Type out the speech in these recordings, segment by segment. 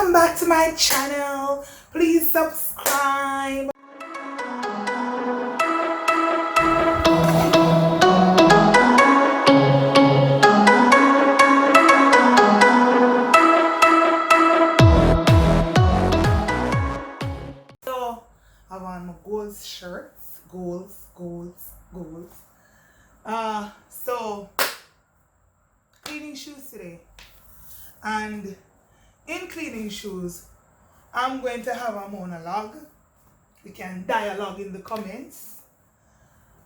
Welcome back to my channel. Please subscribe. So I have on my goals shirts. Goals. So cleaning shoes today. And in cleaning shoes, I'm going to have a monologue. We can dialogue in the comments.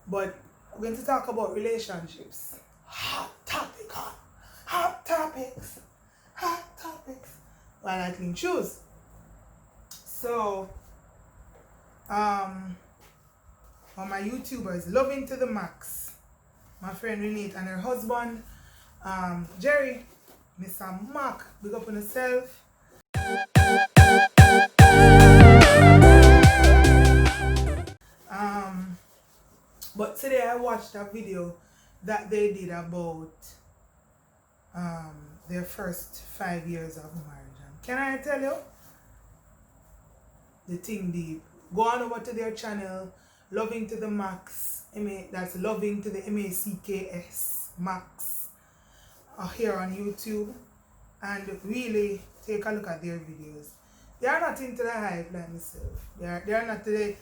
But we're going to talk about relationships. Hot topics. While I clean shoes. So, for my YouTubers, loving to the max. My friend Renee and her husband, Jerry, Mr. Mack, big up on yourself. But today I watched a video that they did about their first 5 years of marriage. And can I tell you? The thing deep. Go on over to their channel, Loving to the Macks. That's Loving to the Macks, Macks, here on YouTube, and really take a look at their videos. They are not into the hype like myself. They are not the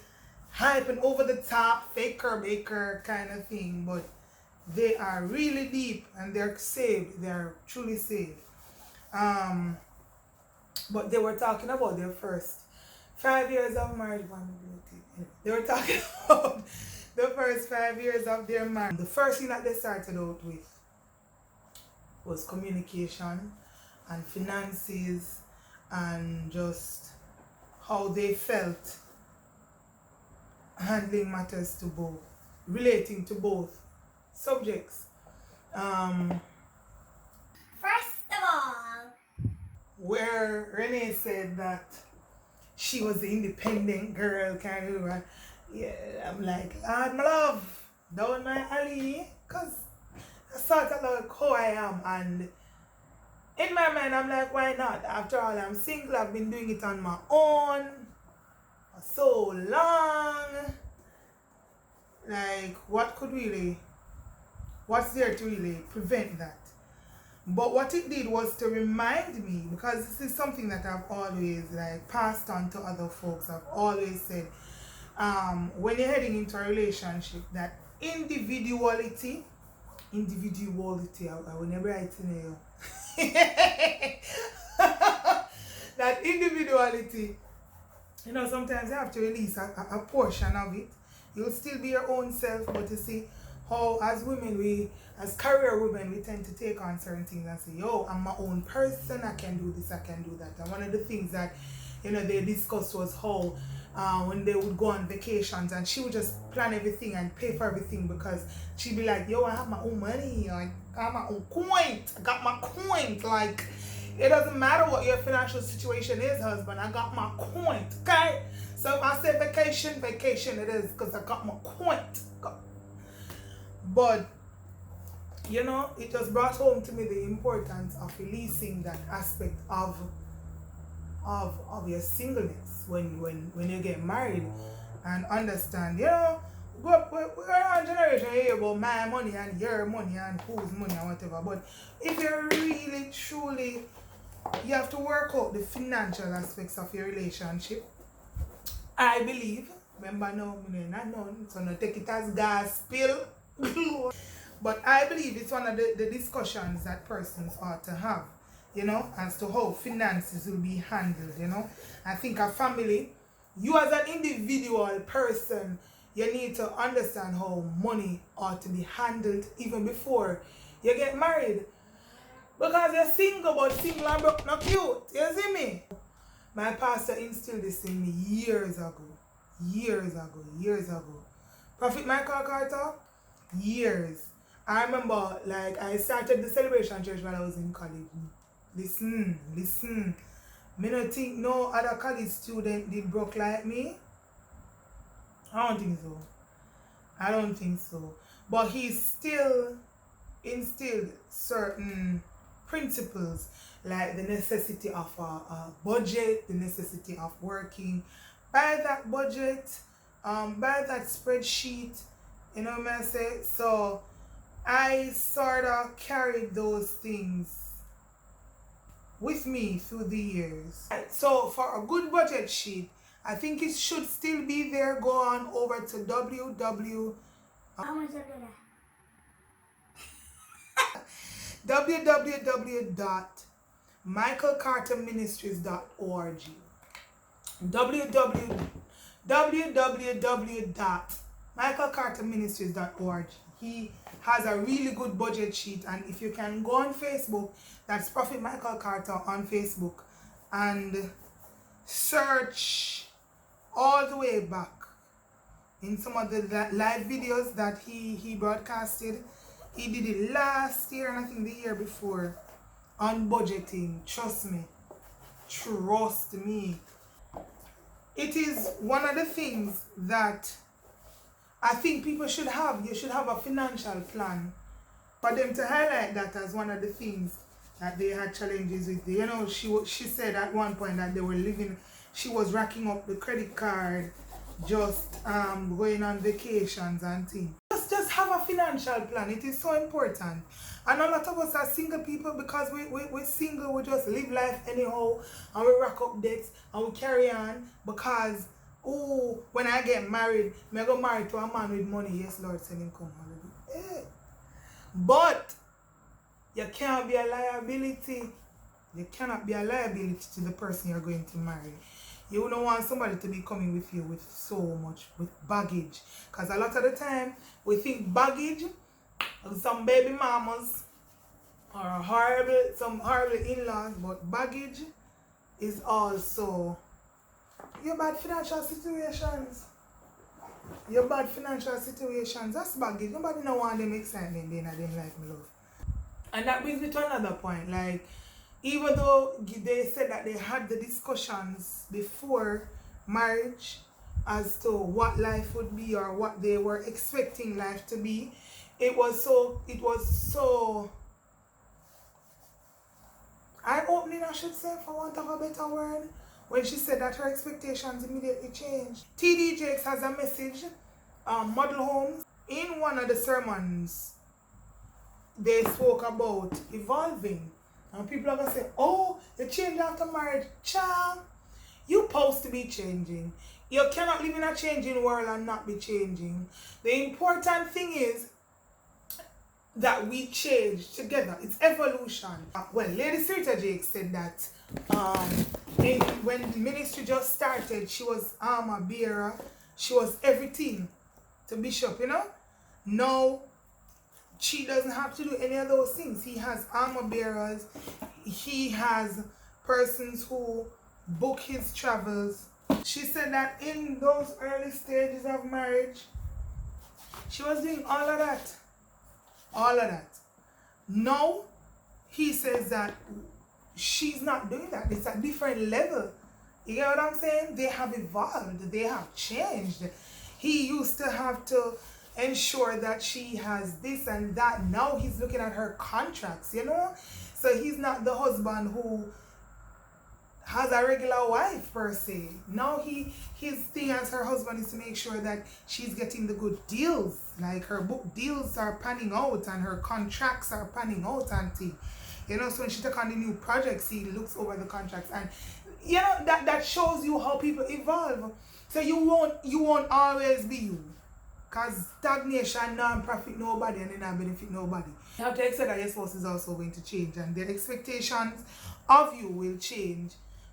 hype and over the top, faker baker kind of thing, but they are really deep and they're saved. They are truly saved. But they were talking about their first 5 years of marriage. They were talking about the first 5 years of their marriage. The first thing that they started out with was communication and finances and just how they felt handling matters to both, relating to both subjects. First of all, where Renee said that she was the independent girl kind of, yeah, I'm like, Lord, my love, down my alley, because I sort of like how I am, and in my mind I'm like, why not? After all, I'm single, I've been doing it on my own for so long. Like, what's there to really prevent that? But what it did was to remind me, because this is something that I've always like passed on to other folks. I've always said, when you're heading into a relationship, that individuality, I will never write in here. That individuality, you know, sometimes you have to release a portion of it. You'll still be your own self, but you see how as women, as career women, we tend to take on certain things and say, yo, I'm my own person, I can do this, I can do that. And one of the things that, you know, they discussed was how when they would go on vacations and she would just plan everything and pay for everything, because she'd be like, yo, I have my own money, like, I have my own coin, I got my coin, like, it doesn't matter what your financial situation is, husband, I got my coin, okay? So if I say vacation it is, because I got my coin. But, you know, it just brought home to me the importance of releasing that aspect of your singleness when you get married, and understand, you know, we're on generation here about my money and your money and whose money and whatever. But if you're really truly, you have to work out the financial aspects of your relationship. I believe, remember now, not known, so not take it as gospel. But I believe it's one of the discussions that persons ought to have, you know, as to how finances will be handled, you know. I think a family, you as an individual person, you need to understand how money ought to be handled even before you get married. Because you're single, but single and broke not cute. You see me? My pastor instilled this in me years ago. Prophet Michael Carter, years. I remember, like, I started the Celebration Church when I was in college. Listen. Me don't think no other college student did broke like me. I don't think so. But he still instilled certain principles, like the necessity of a budget, the necessity of working by that budget, by that spreadsheet, you know what I say? So I sort of carried those things with me through the years. So for a good budget sheet, I think it should still be there. Go on over to www.michaelcarterministries.org. www.michaelcarterministries.org. He has a really good budget sheet, and if you can go on Facebook, that's Prophet Michael Carter on Facebook, and search all the way back in some of the live videos that he broadcasted. He did it last year and I think the year before on budgeting. Trust me. It is one of the things that I think people should have. You should have a financial plan. For them to highlight that as one of the things that they had challenges with. You know, she said at one point that they were living, she was racking up the credit card, just going on vacations and things. Just have a financial plan. It is so important. And a lot of us are single people, because we're single, we just live life anyhow, and we rack up debts and we carry on because, oh, when I get married, I go married to a man with money. Yes, Lord, send him come holiday. Yeah. But you can't be a liability. You cannot be a liability to the person you're going to marry. You don't want somebody to be coming with you with so much, with baggage. Because a lot of the time, we think baggage, some baby mamas, or some horrible in-laws, but baggage is also your bad financial situations. That's baggage. Nobody no want them excitement in them life, my love. And that brings me to another point. Like, even though they said that they had the discussions before marriage as to what life would be or what they were expecting life to be, it was so eye-opening, I should say, for want of a better word, when she said that her expectations immediately changed. TD Jakes has a message, model homes. In one of the sermons, they spoke about evolving. And people are going to say, oh, you change after marriage. Child, you're supposed to be changing. You cannot live in a changing world and not be changing. The important thing is that we change together. It's evolution. Well, Lady Sarita Jake said that when the ministry just started, she was armor bearer. She was everything to Bishop, you know. Now, she doesn't have to do any of those things. He has armor bearers. He has persons who book his travels. She said that in those early stages of marriage, she was doing all of that. All of that. Now, he says that she's not doing that. It's a different level. You get what I'm saying? They have evolved. They have changed. He used to have to ensure that she has this and that. Now he's looking at her contracts, you know? So he's not the husband who has a regular wife per se. Now his thing as her husband is to make sure that she's getting the good deals. Like her book deals are panning out and her contracts are panning out and things. You know, so when she took on the new projects, he looks over the contracts, and you know that shows you how people evolve. So you won't always be you. Because stagnation don't profit nobody and they don't benefit nobody. You have to accept that your spouse is also going to change and their expectations of you will change.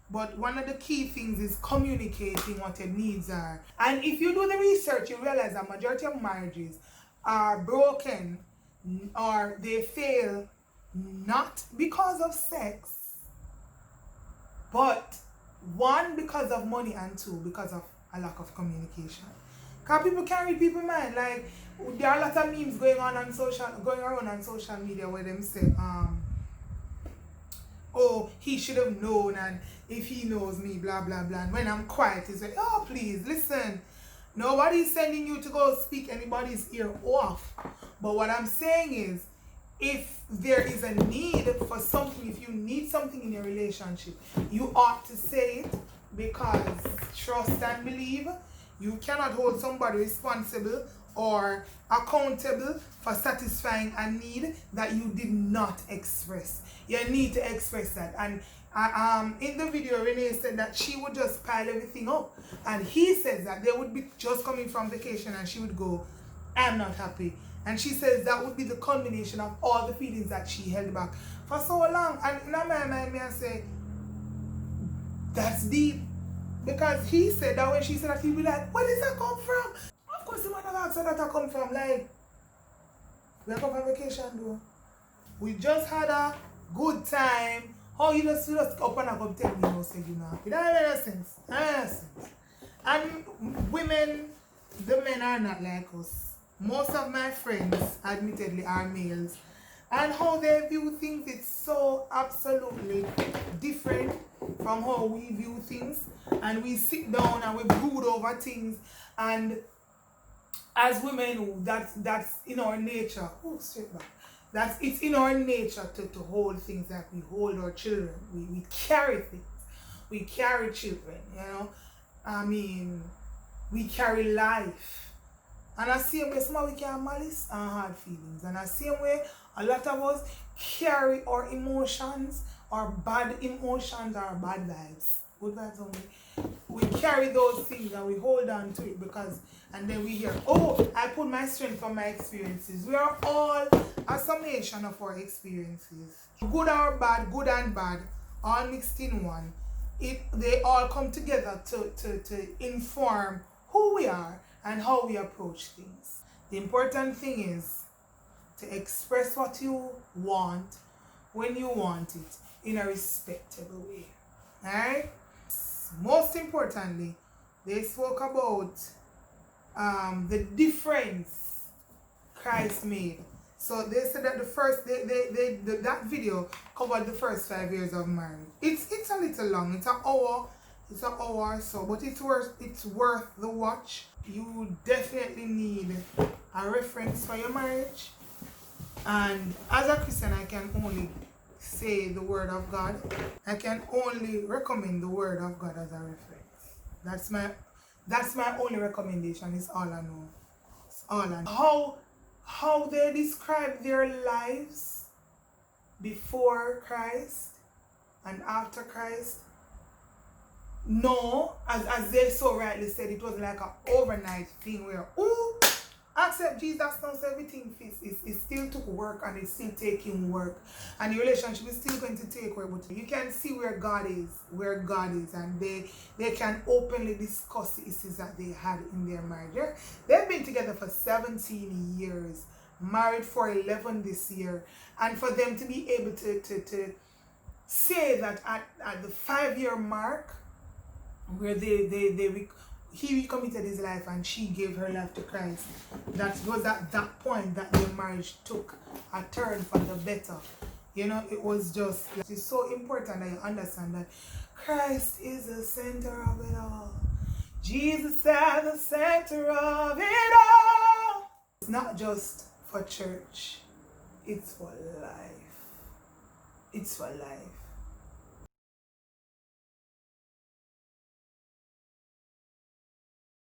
But one of the key things is communicating what your needs are. And if you do the research, you realize that majority of marriages are broken or they fail not because of sex, but one, because of money, and two, because of a lack of communication. Because people can't read people's mind. Like, there are a lot of memes going around on social media where them say, oh, he should have known, and if he knows me, blah, blah, blah. And when I'm quiet, he's like, oh, please, listen. Nobody's sending you to go speak anybody's ear off. But what I'm saying is, if there is a need for something, if you need something in your relationship, you ought to say it, because trust and believe, you cannot hold somebody responsible or accountable for satisfying a need that you did not express. You need to express that. And in the video, Renee said that she would just pile everything up, and he says that they would be just coming from vacation and she would go, I'm not happy. And she says that would be the culmination of all the feelings that she held back for so long. And in my mind, I say, that's deep. Because he said that when she said that, he'd be like, where does that come from? Of course, the man have asked where that come from. Like, we are come from vacation, though. We just had a good time. How you just up and up tell me how say you know happy. That makes sense. That makes sense. And women, the men are not like us. Most of my friends, admittedly, are males. And how they view things, it's so absolutely different from how we view things. And we sit down and we brood over things. And as women, that's in our nature. Oh, straight back. It's in our nature to hold things like we hold our children. We carry things. We carry children, you know. I mean, we carry life. And the same way, some of we carry malice and hard feelings. And the same way, a lot of us carry our emotions, our bad emotions, our bad vibes. Good vibes only. We carry those things and we hold on to it because, and then we hear, oh, I put my strength from my experiences. We are all a summation of our experiences. Good or bad, good and bad, all mixed in one. They all come together to inform who we are and how we approach things. The important thing is to express what you want when you want it in a respectable way. Alright? Most importantly, they spoke about the difference Christ made. So they said that that video covered the first 5 years of marriage. It's a little long. It's an hour or so, but it's worth the watch. You definitely need a reference for your marriage. And as a Christian, I can only say the word of God. I can only recommend the word of God as a reference. That's my only recommendation. It's all I know. It's all I know. How they describe their lives before Christ and after Christ. No, as they so rightly said, it wasn't like an overnight thing where, ooh, accept Jesus now, so everything fits. It still took work and it's still taking work. And the relationship is still going to take work. But you can see where God is, and they can openly discuss the issues that they had in their marriage. They've been together for 17 years, married for 11 this year. And for them to be able to say that at the 5-year mark, where he recommitted his life and she gave her life to Christ, that was at that point that their marriage took a turn for the better. You know, it was just, it's so important that you understand that Christ is the center of it all. Jesus is the center of it all. It's not just for church, it's for life. It's for life.